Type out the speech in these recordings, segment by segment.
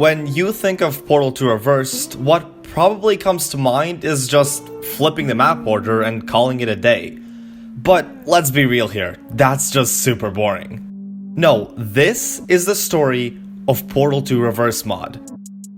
When you think of Portal 2 Reversed, what probably comes to mind is just flipping the map order and calling it a day. But let's be real here, that's just super boring. No, this is the story of Portal 2 Reverse mod.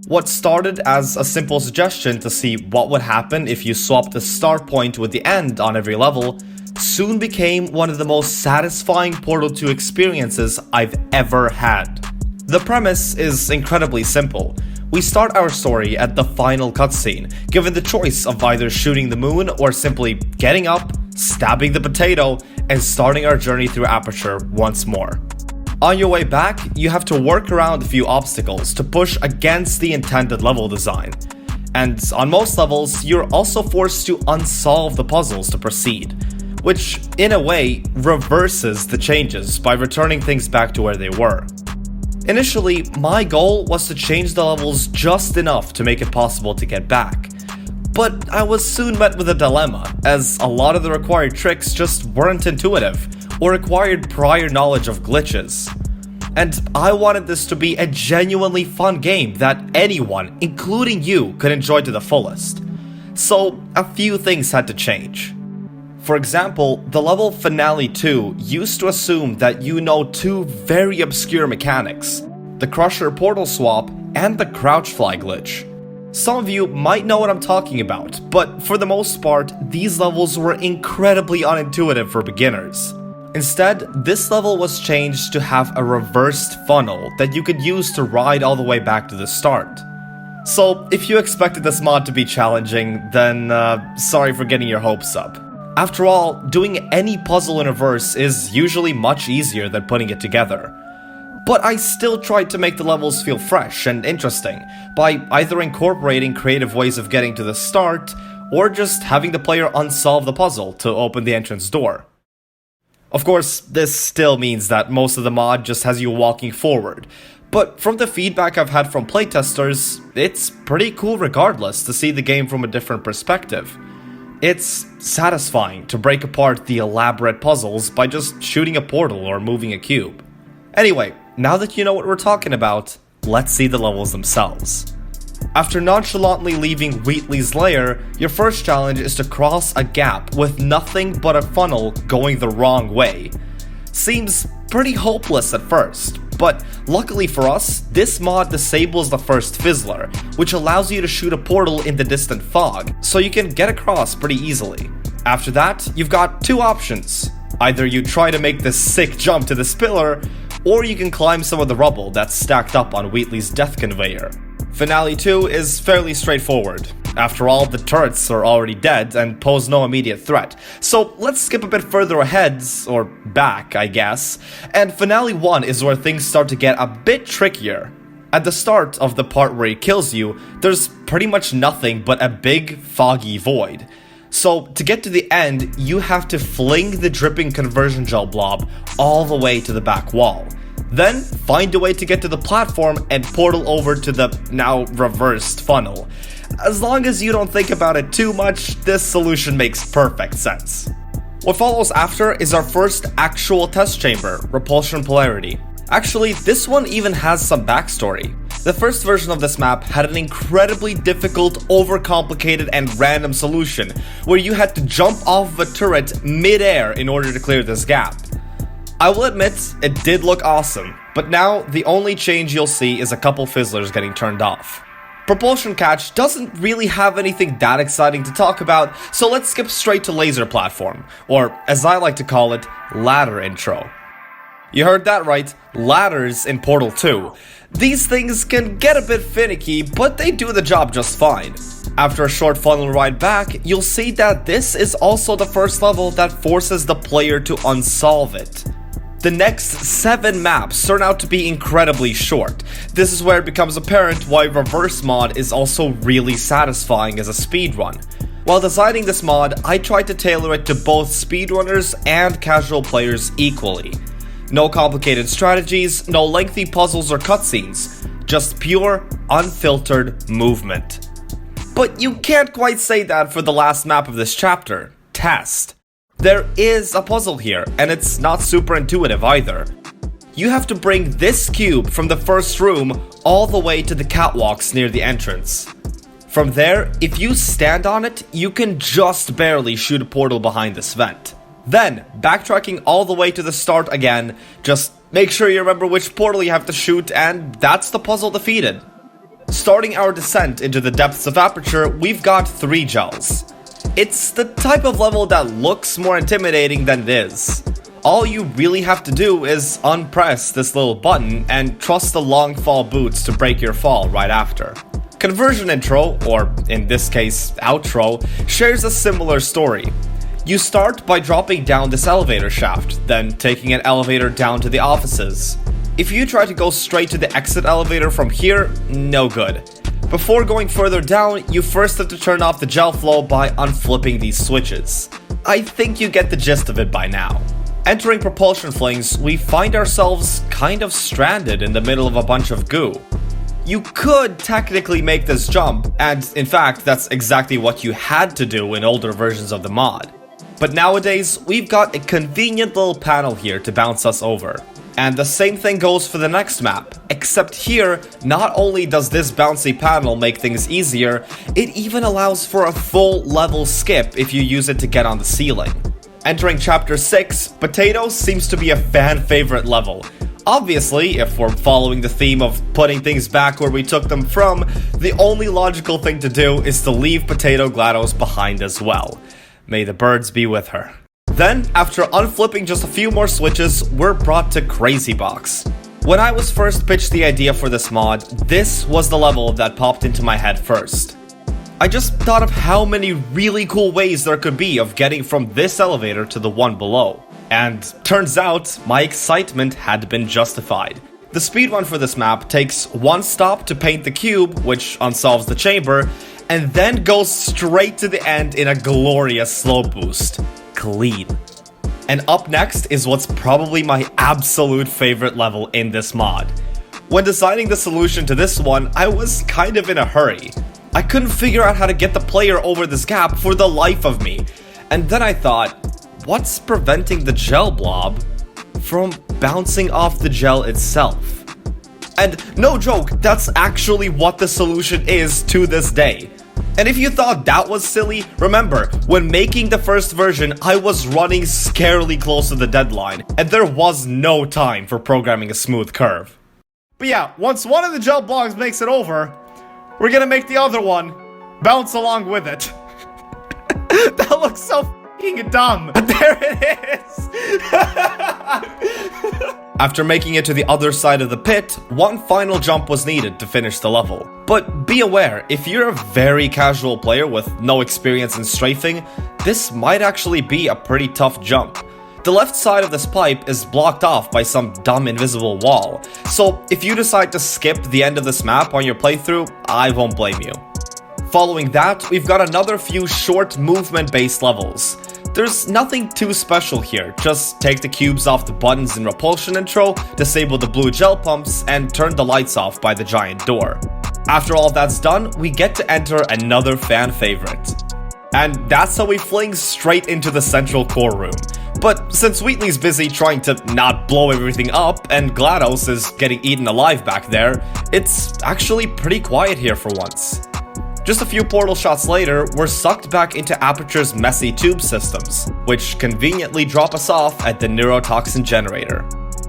What started as a simple suggestion to see what would happen if you swapped the start point with the end on every level, soon became one of the most satisfying Portal 2 experiences I've ever had. The premise is incredibly simple. We start our story at the final cutscene, given the choice of either shooting the moon or simply getting up, stabbing the potato, and starting our journey through Aperture once more. On your way back, you have to work around a few obstacles to push against the intended level design. And on most levels, you're also forced to unsolve the puzzles to proceed, which in a way reverses the changes by returning things back to where they were. Initially, my goal was to change the levels just enough to make it possible to get back. But I was soon met with a dilemma, as a lot of the required tricks just weren't intuitive, or required prior knowledge of glitches. And I wanted this to be a genuinely fun game that anyone, including you, could enjoy to the fullest. So a few things had to change. For example, the level Finale 2 used to assume that you know two very obscure mechanics, the Crusher portal swap and the crouch fly glitch. Some of you might know what I'm talking about, but for the most part, these levels were incredibly unintuitive for beginners. Instead, this level was changed to have a reversed funnel that you could use to ride all the way back to the start. So, if you expected this mod to be challenging, then sorry for getting your hopes up. After all, doing any puzzle in reverse is usually much easier than putting it together. But I still tried to make the levels feel fresh and interesting by either incorporating creative ways of getting to the start, or just having the player unsolve the puzzle to open the entrance door. Of course, this still means that most of the mod just has you walking forward, but from the feedback I've had from playtesters, it's pretty cool regardless to see the game from a different perspective. It's satisfying to break apart the elaborate puzzles by just shooting a portal or moving a cube. Anyway, now that you know what we're talking about, let's see the levels themselves. After nonchalantly leaving Wheatley's lair, your first challenge is to cross a gap with nothing but a funnel going the wrong way. Seems pretty hopeless at first, but luckily for us, this mod disables the first fizzler, which allows you to shoot a portal in the distant fog, so you can get across pretty easily. After that, you've got two options. Either you try to make this sick jump to this pillar, or you can climb some of the rubble that's stacked up on Wheatley's death conveyor. Finale 2 is fairly straightforward. After all, the turrets are already dead and pose no immediate threat. So let's skip a bit further ahead, or back, I guess. And Finale 1 is where things start to get a bit trickier. At the start of the part where he kills you, there's pretty much nothing but a big, foggy void. So to get to the end, you have to fling the dripping conversion gel blob all the way to the back wall. Then, find a way to get to the platform and portal over to the now reversed funnel. As long as you don't think about it too much, this solution makes perfect sense. What follows after is our first actual test chamber, Repulsion Polarity. Actually, this one even has some backstory. The first version of this map had an incredibly difficult, overcomplicated, and random solution, where you had to jump off of a turret mid-air in order to clear this gap. I will admit, it did look awesome, but now the only change you'll see is a couple fizzlers getting turned off. Propulsion Catch doesn't really have anything that exciting to talk about, so let's skip straight to Laser Platform, or as I like to call it, Ladder Intro. You heard that right, ladders in Portal 2. These things can get a bit finicky, but they do the job just fine. After a short funnel ride back, you'll see that this is also the first level that forces the player to unsolve it. The next 7 maps turn out to be incredibly short. This is where it becomes apparent why Reverse mod is also really satisfying as a speedrun. While designing this mod, I tried to tailor it to both speedrunners and casual players equally. No complicated strategies, no lengthy puzzles or cutscenes, just pure, unfiltered movement. But you can't quite say that for the last map of this chapter, Test. There is a puzzle here, and it's not super intuitive either. You have to bring this cube from the first room all the way to the catwalks near the entrance. From there, if you stand on it, you can just barely shoot a portal behind this vent. Then, backtracking all the way to the start again, just make sure you remember which portal you have to shoot, and that's the puzzle defeated. Starting our descent into the depths of Aperture, we've got 3 gels. It's the type of level that looks more intimidating than it is. All you really have to do is unpress this little button and trust the long fall boots to break your fall right after. Conversion Intro, or in this case, Outro, shares a similar story. You start by dropping down this elevator shaft, then taking an elevator down to the offices. If you try to go straight to the exit elevator from here, no good. Before going further down, you first have to turn off the gel flow by unflipping these switches. I think you get the gist of it by now. Entering propulsion flings, we find ourselves kind of stranded in the middle of a bunch of goo. You could technically make this jump, and in fact, that's exactly what you had to do in older versions of the mod. But nowadays, we've got a convenient little panel here to bounce us over. And the same thing goes for the next map, except here, not only does this bouncy panel make things easier, it even allows for a full level skip if you use it to get on the ceiling. Entering Chapter 6, Potatoes seems to be a fan favorite level. Obviously, if we're following the theme of putting things back where we took them from, the only logical thing to do is to leave Potato GLaDOS behind as well. May the birds be with her. Then, after unflipping just a few more switches, we're brought to Crazy Box. When I was first pitched the idea for this mod, this was the level that popped into my head first. I just thought of how many really cool ways there could be of getting from this elevator to the one below. And turns out, my excitement had been justified. The speedrun for this map takes one stop to paint the cube, which unsolves the chamber, and then goes straight to the end in a glorious slow boost. Clean. And up next is what's probably my absolute favorite level in this mod. When designing the solution to this one, I was kind of in a hurry. I couldn't figure out how to get the player over this gap for the life of me. And then I thought, what's preventing the gel blob from bouncing off the gel itself? And no joke, that's actually what the solution is to this day. And if you thought that was silly, remember, when making the first version, I was running scarily close to the deadline, and there was no time for programming a smooth curve. But yeah, once one of the gel blocks makes it over, we're gonna make the other one bounce along with it. That looks so f***ing dumb. There it is. After making it to the other side of the pit, one final jump was needed to finish the level. But be aware, if you're a very casual player with no experience in strafing, this might actually be a pretty tough jump. The left side of this pipe is blocked off by some dumb invisible wall, so if you decide to skip the end of this map on your playthrough, I won't blame you. Following that, we've got another few short movement-based levels. There's nothing too special here, just take the cubes off the buttons in Repulsion Intro, disable the blue gel pumps, and turn the lights off by the giant door. After all that's done, we get to enter another fan favorite. And that's how we fling straight into the central core room. But since Wheatley's busy trying to not blow everything up, and GLaDOS is getting eaten alive back there, it's actually pretty quiet here for once. Just a few portal shots later, we're sucked back into Aperture's messy tube systems, which conveniently drop us off at the neurotoxin generator.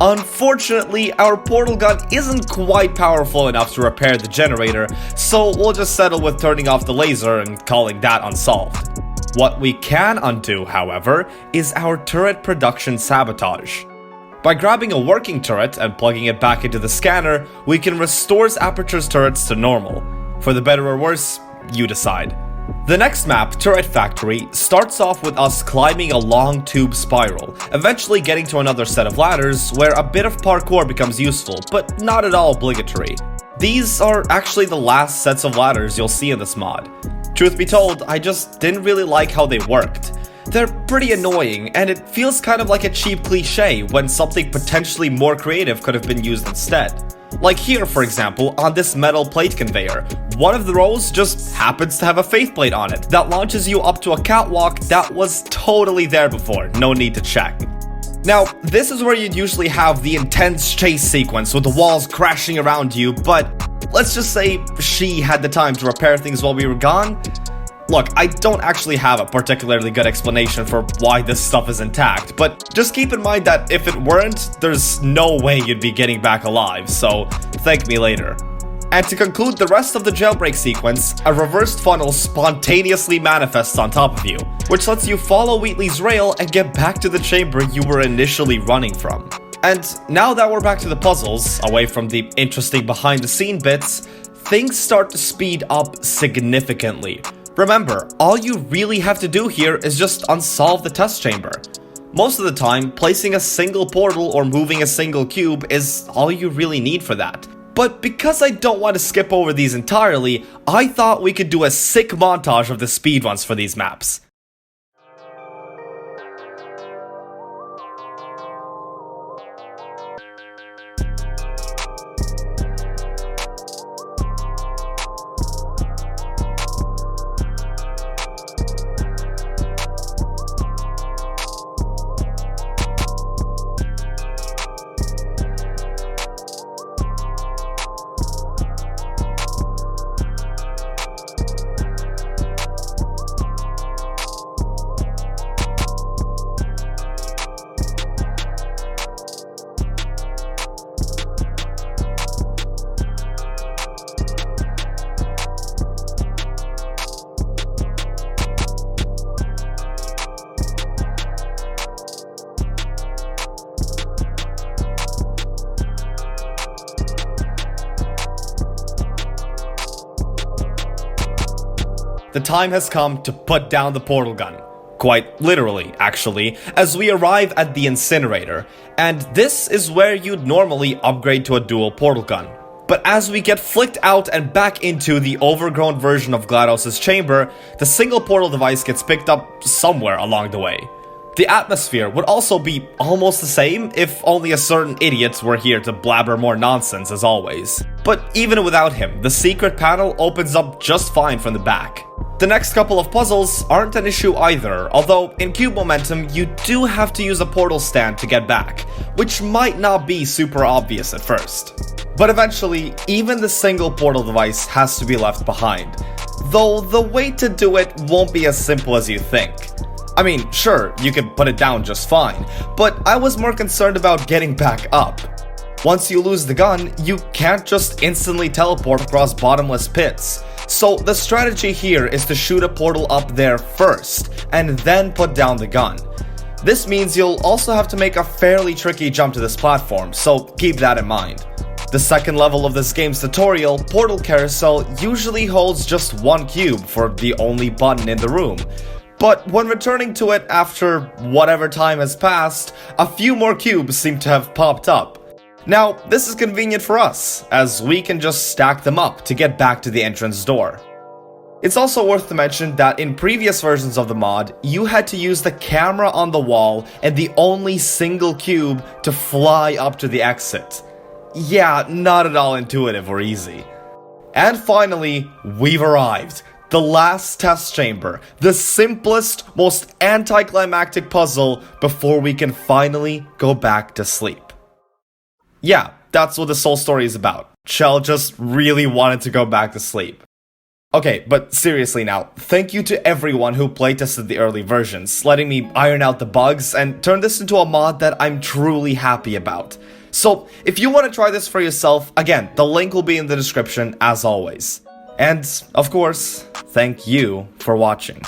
Unfortunately, our portal gun isn't quite powerful enough to repair the generator, so we'll just settle with turning off the laser and calling that unsolved. What we can undo, however, is our turret production sabotage. By grabbing a working turret and plugging it back into the scanner, we can restore Aperture's turrets to normal. For the better or worse, you decide. The next map, Turret Factory, starts off with us climbing a long tube spiral, eventually getting to another set of ladders where a bit of parkour becomes useful, but not at all obligatory. These are actually the last sets of ladders you'll see in this mod. Truth be told, I just didn't really like how they worked. They're pretty annoying, and it feels kind of like a cheap cliche when something potentially more creative could have been used instead. Like here, for example, on this metal plate conveyor, one of the rows just happens to have a faith plate on it that launches you up to a catwalk that was totally there before, no need to check. Now, this is where you'd usually have the intense chase sequence with the walls crashing around you, but let's just say she had the time to repair things while we were gone. Look, I don't actually have a particularly good explanation for why this stuff is intact, but just keep in mind that if it weren't, there's no way you'd be getting back alive, so thank me later. And to conclude the rest of the jailbreak sequence, a reversed funnel spontaneously manifests on top of you, which lets you follow Wheatley's rail and get back to the chamber you were initially running from. And now that we're back to the puzzles, away from the interesting behind-the-scene bits, things start to speed up significantly. Remember, all you really have to do here is just unsolve the test chamber. Most of the time, placing a single portal or moving a single cube is all you really need for that. But because I don't want to skip over these entirely, I thought we could do a sick montage of the speedruns for these maps. The time has come to put down the portal gun. Quite literally, actually, as we arrive at the incinerator, and this is where you'd normally upgrade to a dual portal gun. But as we get flicked out and back into the overgrown version of GLaDOS' chamber, the single portal device gets picked up somewhere along the way. The atmosphere would also be almost the same if only a certain idiot were here to blabber more nonsense as always. But even without him, the secret panel opens up just fine from the back. The next couple of puzzles aren't an issue either, although in cube momentum you do have to use a portal stand to get back, which might not be super obvious at first. But eventually, even the single portal device has to be left behind, though the way to do it won't be as simple as you think. I mean, sure, you can put it down just fine, but I was more concerned about getting back up. Once you lose the gun, you can't just instantly teleport across bottomless pits. So the strategy here is to shoot a portal up there first, and then put down the gun. This means you'll also have to make a fairly tricky jump to this platform, so keep that in mind. The second level of this game's tutorial, Portal Carousel, usually holds just one cube for the only button in the room. But when returning to it after whatever time has passed, a few more cubes seem to have popped up. Now, this is convenient for us, as we can just stack them up to get back to the entrance door. It's also worth to mention that in previous versions of the mod, you had to use the camera on the wall and the only single cube to fly up to the exit. Yeah, not at all intuitive or easy. And finally, we've arrived. The last test chamber, the simplest, most anticlimactic puzzle before we can finally go back to sleep. Yeah, that's what this whole story is about. Chell just really wanted to go back to sleep. Okay, but seriously now, thank you to everyone who playtested the early versions, letting me iron out the bugs and turn this into a mod that I'm truly happy about. So, if you want to try this for yourself, again, the link will be in the description as always. And, of course, thank you for watching.